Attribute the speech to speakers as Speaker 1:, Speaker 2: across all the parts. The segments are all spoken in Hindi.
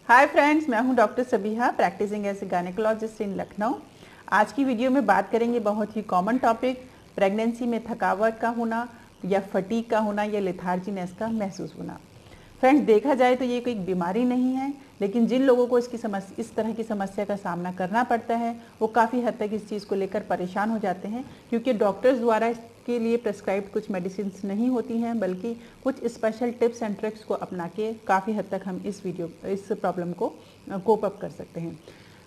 Speaker 1: हाय फ्रेंड्स, मैं हूं doctor Sabiha, practising as a gynaecologist in Lucknow. आज की वीडियो में बात करेंगे बहुत ही कॉमन टॉपिक, प्रेगनेंसी में थकावट का होना या फटीग का होना या लेथार्जीनेस का महसूस होना। फ्रेंड्स, देखा जाए तो ये कोई बीमारी नहीं है, लेकिन जिन लोगों को इस तरह की समस्या का सामना करना पड़ता है वो काफ़ी हद तक इस चीज़ को लेकर परेशान हो जाते हैं, क्योंकि डॉक्टर्स द्वारा इसके लिए प्रेस्क्राइब्ड कुछ मेडिसिन नहीं होती हैं, बल्कि कुछ स्पेशल टिप्स एंड ट्रिक्स को अपना के काफ़ी हद तक हम इस प्रॉब्लम को कोप अप कर सकते हैं।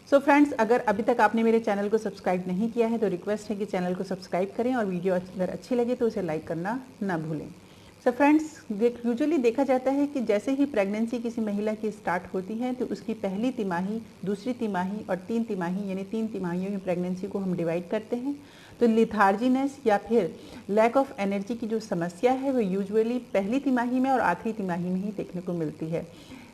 Speaker 1: सो फ्रेंड्स, अगर अभी तक आपने मेरे चैनल को सब्सक्राइब नहीं किया है तो रिक्वेस्ट है कि चैनल को सब्सक्राइब करें और वीडियो अगर अच्छी लगे तो उसे लाइक करना ना भूलें। सो फ्रेंड्स, यूजुअली देखा जाता है कि जैसे ही प्रेगनेंसी किसी महिला की स्टार्ट होती है तो उसकी पहली तिमाही, दूसरी तिमाही और 3 तिमाही यानी 3 तिमाहियों में प्रेगनेंसी को हम डिवाइड करते हैं। तो लिथार्जीनेस या फिर लैक ऑफ एनर्जी की जो समस्या है वो यूजुअली पहली तिमाही में और आखिरी तिमाही में ही देखने को मिलती है।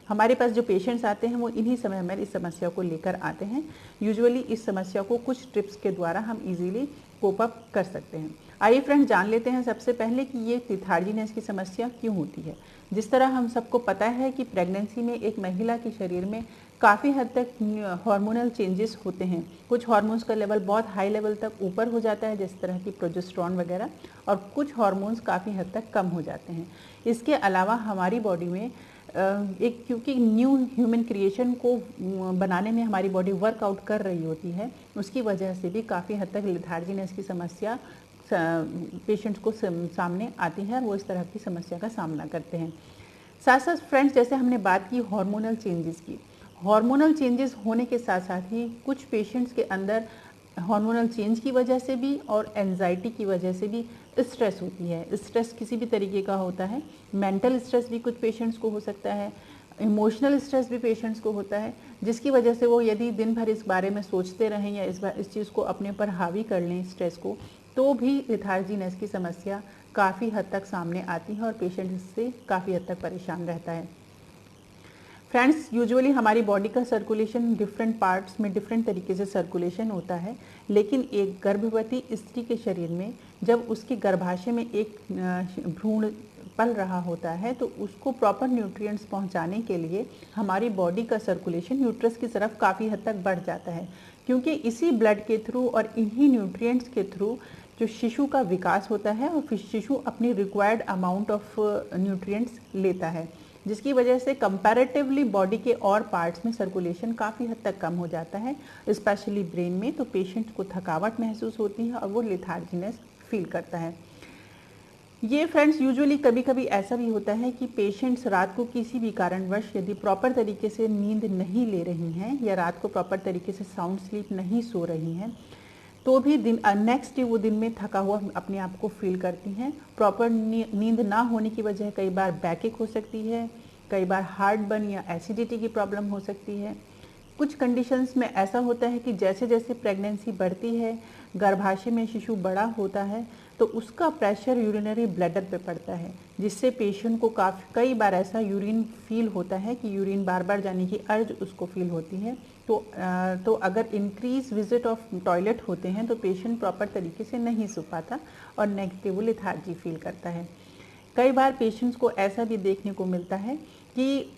Speaker 1: हमारे पास जो पेशेंट्स आते हैं वो इन्हीं समय में इस समस्या को लेकर आते हैं। यूजुअली इस समस्या को कुछ टिप्स के द्वारा हम इजीली कोप अप कर सकते हैं। आइए फ्रेंड्स, जान लेते हैं सबसे पहले कि ये लिथार्जीनेस की समस्या क्यों होती है। जिस तरह हम सबको पता है कि प्रेगनेंसी में एक महिला के शरीर में काफ़ी हद तक हार्मोनल चेंजेस होते हैं। कुछ हार्मोन्स का लेवल बहुत हाई लेवल तक ऊपर हो जाता है, जिस तरह की प्रोजेस्टेरोन वगैरह, और कुछ हार्मोन्स काफ़ी हद तक कम हो जाते हैं। इसके अलावा हमारी बॉडी में क्योंकि न्यू ह्यूमन क्रिएशन को बनाने में हमारी बॉडी वर्कआउट कर रही होती है, उसकी वजह से भी काफ़ी हद तक लिथार्जीनेस की समस्या पेशेंट्स को सामने आती है और वो इस तरह की समस्या का सामना करते हैं। साथ साथ फ्रेंड्स, जैसे हमने बात की हार्मोनल चेंजेस की, हार्मोनल चेंजेस होने के साथ साथ ही कुछ पेशेंट्स के अंदर हार्मोनल चेंज की वजह से भी और एंजाइटी की वजह से भी स्ट्रेस होती है। स्ट्रेस किसी भी तरीके का होता है। मेंटल स्ट्रेस भी कुछ पेशेंट्स को हो सकता है, इमोशनल स्ट्रेस भी पेशेंट्स को होता है, जिसकी वजह से वो यदि दिन भर इस बारे में सोचते रहें या इस चीज़ को अपने ऊपर हावी कर लें, स्ट्रेस को, तो भी लिथार्जीनेस की समस्या काफ़ी हद तक सामने आती है और पेशेंट इससे काफ़ी हद तक परेशान रहता है। फ्रेंड्स, यूजुअली हमारी बॉडी का सर्कुलेशन डिफरेंट पार्ट्स में डिफरेंट तरीके से सर्कुलेशन होता है, लेकिन एक गर्भवती स्त्री के शरीर में जब उसके गर्भाशय में एक भ्रूण पल रहा होता है तो उसको प्रॉपर न्यूट्रिएंट्स पहुंचाने के लिए हमारी बॉडी का सर्कुलेशन यूट्रस की तरफ काफ़ी हद तक बढ़ जाता है, क्योंकि इसी ब्लड के थ्रू और इन्हीं न्यूट्रिएंट्स के थ्रू जो शिशु का विकास होता है और फिर शिशु अपनी रिक्वायर्ड अमाउंट ऑफ न्यूट्रिएंट्स लेता है, जिसकी वजह से कंपैरेटिवली बॉडी के और पार्ट्स में सर्कुलेशन काफ़ी हद तक कम हो जाता है, स्पेशली ब्रेन में। तो पेशेंट को थकावट महसूस होती है और वो लिथार्जीनेस फील करता है। ये फ्रेंड्स, यूजुअली कभी कभी ऐसा भी होता है कि पेशेंट्स रात को किसी भी कारणवश यदि प्रॉपर तरीके से नींद नहीं ले रही हैं या रात को प्रॉपर तरीके से साउंड स्लीप नहीं सो रही हैं, तो भी नेक्स्ट डे वो दिन में थका हुआ अपने आप को फील करती हैं। प्रॉपर नींद ना होने की वजह कई बार बैकएक हो सकती है, कई बार हार्ट बर्न या एसिडिटी की प्रॉब्लम हो सकती है। कुछ कंडीशंस में ऐसा होता है कि जैसे जैसे प्रेगनेंसी बढ़ती है, गर्भाशय में शिशु बड़ा होता है, तो उसका प्रेशर यूरिनरी ब्लैडर पे पड़ता है, जिससे पेशेंट को कई बार ऐसा यूरिन फील होता है कि यूरिन बार बार जाने की अर्ज उसको फील होती है। तो अगर इंक्रीज विजिट ऑफ टॉयलेट होते हैं तो पेशेंट प्रॉपर तरीके से नहीं सो पाता और नेगेटिव लेथार्जी फील करता है। कई बार पेशेंट्स को ऐसा भी देखने को मिलता है कि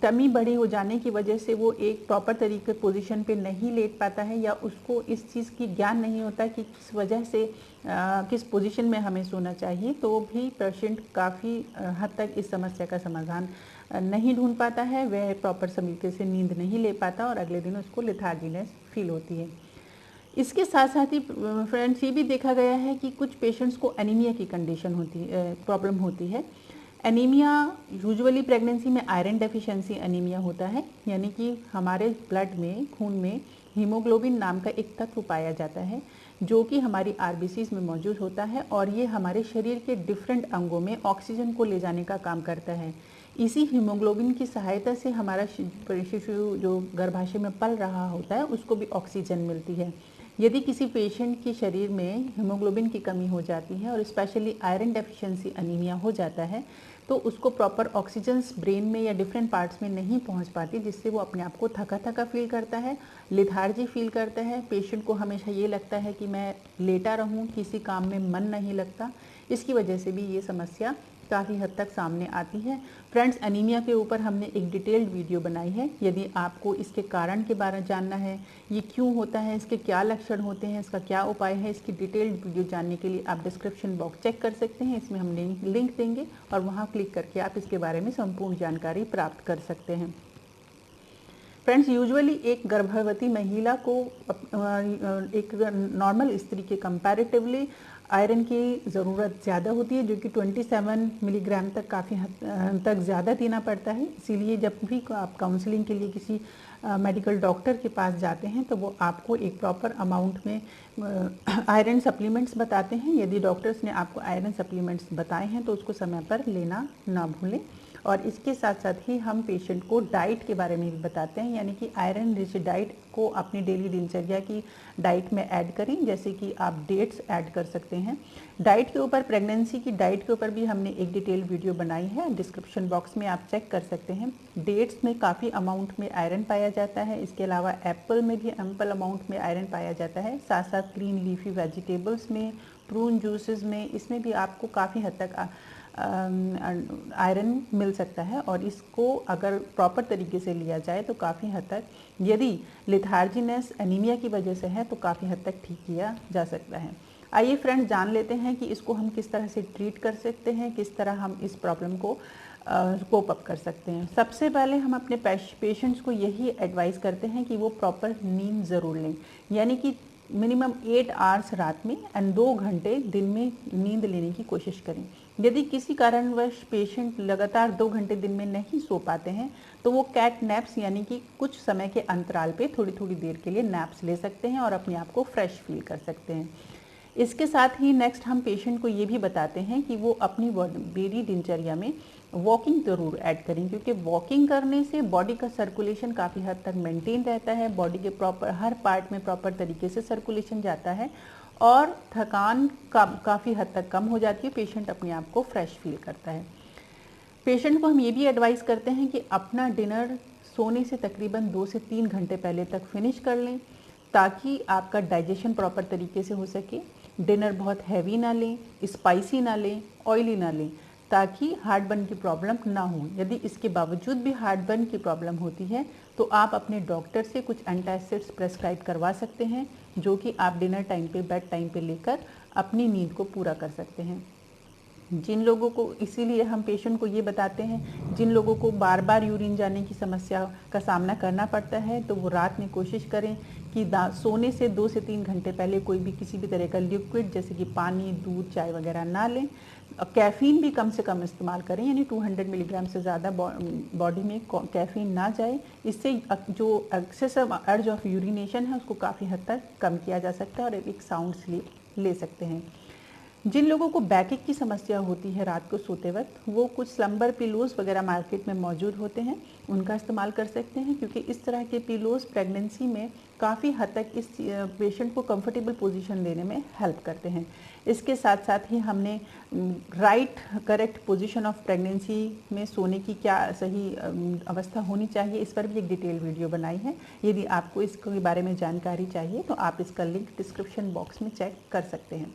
Speaker 1: टमी बड़ी हो जाने की वजह से वो एक प्रॉपर तरीके पोजीशन पे नहीं लेट पाता है, या उसको इस चीज़ की ज्ञान नहीं होता कि किस वजह से किस पोजीशन में हमें सोना चाहिए, तो भी पेशेंट काफ़ी हद तक इस समस्या का समाधान नहीं ढूंढ पाता है। वह प्रॉपर तरीके से नींद नहीं ले पाता और अगले दिन उसको लेथार्जीनेस फील होती है। इसके साथ साथ ही फ्रेंड्स, ये भी देखा गया है कि कुछ पेशेंट्स को एनीमिया की कंडीशन प्रॉब्लम होती है। एनीमिया यूजुअली प्रेगनेंसी में आयरन डेफिशिएंसी एनीमिया होता है, यानी कि हमारे ब्लड में, खून में हीमोग्लोबिन नाम का एक तत्व पाया जाता है जो कि हमारी आरबीसीज में मौजूद होता है, और ये हमारे शरीर के डिफरेंट अंगों में ऑक्सीजन को ले जाने का काम करता है। इसी हीमोग्लोबिन की सहायता से हमारा शिशु जो गर्भाशय में पल रहा होता है उसको भी ऑक्सीजन मिलती है। यदि किसी पेशेंट के शरीर में हीमोग्लोबिन की कमी हो जाती है और स्पेशली आयरन डेफिशिएंसी एनीमिया हो जाता है, तो उसको प्रॉपर ऑक्सीजन ब्रेन में या डिफरेंट पार्ट्स में नहीं पहुंच पाती, जिससे वो अपने आप को थका थका फील करता है, लेथार्जी फील करता है। पेशेंट को हमेशा ये लगता है कि मैं लेटा रहूं, किसी काम में मन नहीं लगता। इसकी वजह से भी ये समस्या काफ़ी हद तक सामने आती है। फ्रेंड्स, एनीमिया के ऊपर हमने एक डिटेल्ड वीडियो बनाई है। यदि आपको इसके कारण के बारे में जानना है, ये क्यों होता है, इसके क्या लक्षण होते हैं, इसका क्या उपाय है, इसकी डिटेल्ड वीडियो जानने के लिए आप डिस्क्रिप्शन बॉक्स चेक कर सकते हैं। इसमें हम लिंक देंगे और वहाँ क्लिक करके आप इसके बारे में संपूर्ण जानकारी प्राप्त कर सकते हैं। फ्रेंड्स, यूजुअली एक गर्भवती महिला को एक नॉर्मल स्त्री के कंपैरेटिवली आयरन की ज़रूरत ज़्यादा होती है, जो कि 27 मिलीग्राम तक काफ़ी हद तक ज़्यादा देना पड़ता है। इसीलिए जब भी आप काउंसलिंग के लिए किसी मेडिकल डॉक्टर के पास जाते हैं तो वो आपको एक प्रॉपर अमाउंट में आयरन सप्लीमेंट्स बताते हैं। यदि डॉक्टर्स ने आपको आयरन सप्लीमेंट्स बताए हैं तो उसको समय पर लेना ना भूलें। और इसके साथ साथ ही हम पेशेंट को डाइट के बारे में भी बताते हैं, यानी कि आयरन रिच डाइट को अपनी डेली दिनचर्या की डाइट में ऐड करें। जैसे कि आप डेट्स ऐड कर सकते हैं। डाइट के ऊपर, प्रेगनेंसी की डाइट के ऊपर भी हमने एक डिटेल वीडियो बनाई है, डिस्क्रिप्शन बॉक्स में आप चेक कर सकते हैं। डेट्स में काफ़ी अमाउंट में आयरन पाया जाता है। इसके अलावा एप्पल में भी एम्पल अमाउंट में आयरन पाया जाता है। साथ साथ ग्रीन लीफी वेजिटेबल्स में, प्रून जूसेस में, इसमें भी आपको काफ़ी हद तक आयरन मिल सकता है। और इसको अगर प्रॉपर तरीके से लिया जाए तो काफ़ी हद तक, यदि लिथार्जीनेस एनीमिया की वजह से है तो काफ़ी हद तक ठीक किया जा सकता है। आइए फ्रेंड्स, जान लेते हैं कि इसको हम किस तरह से ट्रीट कर सकते हैं, किस तरह हम इस प्रॉब्लम को कोप अप कर सकते हैं। सबसे पहले हम अपने पेशेंट्स को यही एडवाइस करते हैं कि वो प्रॉपर नींद ज़रूर लें, यानी कि मिनिमम 8 आवर्स रात में एंड 2 घंटे दिन में नींद लेने की कोशिश करें। यदि किसी कारणवश पेशेंट लगातार 2 घंटे दिन में नहीं सो पाते हैं तो वो कैट नैप्स, यानी कि कुछ समय के अंतराल पे थोड़ी थोड़ी देर के लिए नैप्स ले सकते हैं और अपने आप को फ्रेश फील कर सकते हैं। इसके साथ ही नेक्स्ट हम पेशेंट को ये भी बताते हैं कि वो अपनी डेली दिनचर्या में वॉकिंग ज़रूर ऐड करें, क्योंकि वॉकिंग करने से बॉडी का सर्कुलेशन काफ़ी हद तक मेंटेन रहता है। बॉडी के प्रॉपर हर पार्ट में प्रॉपर तरीके से सर्कुलेशन जाता है और थकान काफ़ी हद तक कम हो जाती है। पेशेंट अपने आप को फ्रेश फील करता है। पेशेंट को हम ये भी एडवाइस करते हैं कि अपना डिनर सोने से तकरीबन 2 से 3 घंटे पहले तक फिनिश कर लें, ताकि आपका डाइजेशन प्रॉपर तरीके से हो सके। डिनर बहुत हैवी ना लें, स्पाइसी ना लें, ऑयली ना लें, ताकि हार्ट बर्न की प्रॉब्लम ना हो। यदि इसके बावजूद भी हार्ट बर्न की प्रॉब्लम होती है तो आप अपने डॉक्टर से कुछ एंटासिड्स प्रेस्क्राइब करवा सकते हैं, जो कि आप डिनर टाइम पे, बेड टाइम पे लेकर अपनी नींद को पूरा कर सकते हैं। जिन लोगों को, इसीलिए हम पेशेंट को ये बताते हैं, जिन लोगों को बार बार यूरिन जाने की समस्या का सामना करना पड़ता है तो वो रात में कोशिश करें कि सोने से 2 से 3 घंटे पहले कोई भी किसी भी तरह का लिक्विड जैसे कि पानी, दूध, चाय वगैरह ना लें। कैफ़ीन भी कम से कम इस्तेमाल करें, यानी 200 मिलीग्राम से ज़्यादा बॉडी में कैफ़ीन ना जाए। इससे जो एक्सेसिव अर्ज ऑफ यूरिनेशन है उसको काफ़ी हद तक कम किया जा सकता है और एक साउंड स्लीप ले सकते हैं। जिन लोगों को बैकएक की समस्या होती है रात को सोते वक्त, वो कुछ स्लम्बर पिलोज वगैरह मार्केट में मौजूद होते हैं, उनका इस्तेमाल कर सकते हैं, क्योंकि इस तरह के पिलोज प्रेगनेंसी में काफ़ी हद तक इस पेशेंट को कंफर्टेबल पोजीशन देने में हेल्प करते हैं। इसके साथ साथ ही हमने करेक्ट पोजीशन ऑफ प्रेगनेंसी में सोने की क्या सही अवस्था होनी चाहिए, इस पर भी एक डिटेल वीडियो बनाई है। यदि आपको इसके बारे में जानकारी चाहिए तो आप इसका लिंक डिस्क्रिप्शन बॉक्स में चेक कर सकते हैं।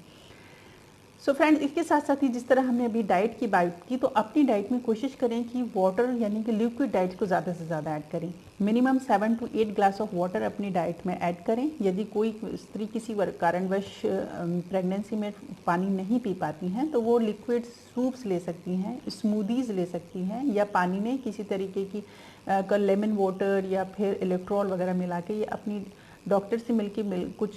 Speaker 1: सो फ्रेंड्स, इसके साथ साथ ही जिस तरह हमने अभी डाइट की बात की, तो अपनी डाइट में कोशिश करें कि वाटर, यानी कि लिक्विड डाइट को ज़्यादा से ज़्यादा ऐड करें। Minimum 7 to 8 glass of water अपनी डाइट में ऐड करें। यदि कोई स्त्री किसी कारणवश प्रेगनेंसी में पानी नहीं पी पाती हैं तो वो लिक्विड सूप्स ले सकती हैं, स्मूदीज़ ले सकती हैं, या पानी में किसी तरीके की लेमन वाटर या फिर इलेक्ट्रॉल वगैरह मिला के, ये अपनी डॉक्टर से कुछ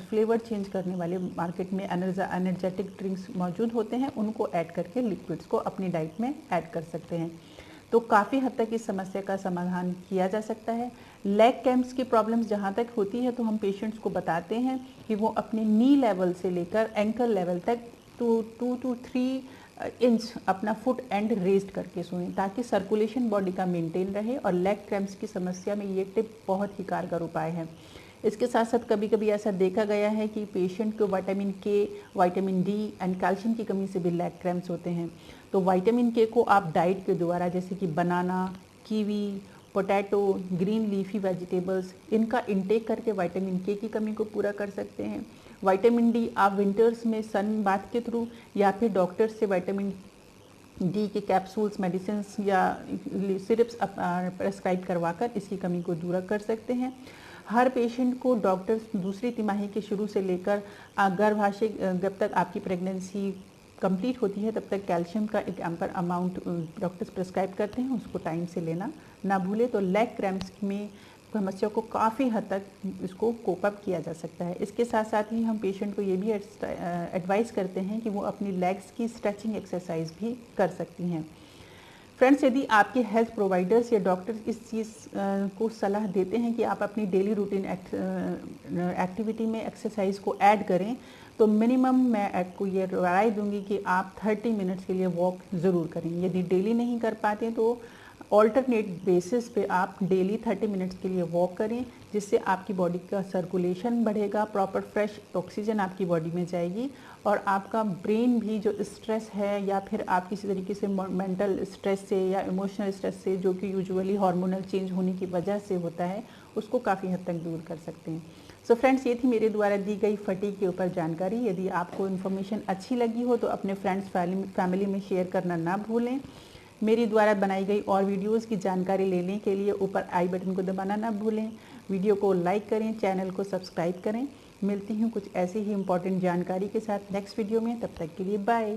Speaker 1: फ्लेवर चेंज करने वाले मार्केट में एनर्जेटिक ड्रिंक्स मौजूद होते हैं, उनको ऐड करके लिक्विड्स को अपनी डाइट में ऐड कर सकते हैं। तो काफ़ी हद तक इस समस्या का समाधान किया जा सकता है। लेग क्रैम्प्स की प्रॉब्लम्स जहाँ तक होती है तो हम पेशेंट्स को बताते हैं कि वो अपने नी लेवल से लेकर एंकल लेवल तक 2 to 3 इंच अपना फुट एंड रेस्ट करके सोएं, ताकि सर्कुलेशन बॉडी का मेंटेन रहे। और लेग क्रैम्प्स की समस्या में ये टिप बहुत ही कारगर उपाय है। इसके साथ साथ कभी कभी ऐसा देखा गया है कि पेशेंट को विटामिन के, विटामिन डी एंड कैल्शियम की कमी से भी लेग क्रैम्प्स होते हैं। तो विटामिन के को आप डाइट के द्वारा, जैसे कि banana, kiwi, potato, green leafy vegetables, इनका इंटेक करके विटामिन के की कमी को पूरा कर सकते हैं। विटामिन डी आप विंटर्स में सन बाथ के थ्रू या फिर डॉक्टर से विटामिन डी के कैप्सूल्स, मेडिसिन या सिरप्स प्रेस्क्राइब करवाकर इसकी कमी को दूर कर सकते हैं। हर पेशेंट को डॉक्टर्स दूसरी तिमाही के शुरू से लेकर गर्भाशय जब तक आपकी प्रेगनेंसी कंप्लीट होती है तब तक कैल्शियम का एक एम्पर अमाउंट डॉक्टर्स प्रेस्क्राइब करते हैं, उसको टाइम से लेना ना भूलें। तो लेग क्रैम्प्स में समस्या को काफ़ी हद तक इसको कोप अप किया जा सकता है। इसके साथ साथ ही हम पेशेंट को ये भी एडवाइस करते हैं कि वो अपनी लेग्स की स्ट्रेचिंग एक्सरसाइज भी कर सकती हैं। फ्रेंड्स, यदि आपके हेल्थ प्रोवाइडर्स या डॉक्टर्स इस चीज़ को सलाह देते हैं कि आप अपनी डेली रूटीन एक्टिविटी में एक्सरसाइज को ऐड करें, तो मिनिमम मैं आपको ये राय दूंगी कि आप 30 मिनट्स के लिए वॉक ज़रूर करें। यदि डेली नहीं कर पाते तो ऑल्टरनेट बेसिस पे आप डेली 30 मिनट्स के लिए वॉक करें, जिससे आपकी बॉडी का सर्कुलेशन बढ़ेगा, प्रॉपर फ्रेश ऑक्सीजन आपकी बॉडी में जाएगी और आपका ब्रेन भी जो स्ट्रेस है या फिर आप किसी तरीके से मेंटल स्ट्रेस से या इमोशनल स्ट्रेस से जो कि यूजुअली हार्मोनल चेंज होने की वजह से होता है, उसको काफ़ी हद तक दूर कर सकते हैं। सो फ्रेंड्स, ये थी मेरे द्वारा दी गई फटीग के ऊपर जानकारी। यदि आपको इन्फॉर्मेशन अच्छी लगी हो तो अपने फ्रेंड्स फैमिली में शेयर करना ना भूलें। मेरी द्वारा बनाई गई और वीडियोस की जानकारी लेने के लिए ऊपर आई बटन को दबाना ना भूलें। वीडियो को लाइक करें, चैनल को सब्सक्राइब करें। मिलती हूँ कुछ ऐसी ही इम्पोर्टेंट जानकारी के साथ नेक्स्ट वीडियो में। तब तक के लिए बाय।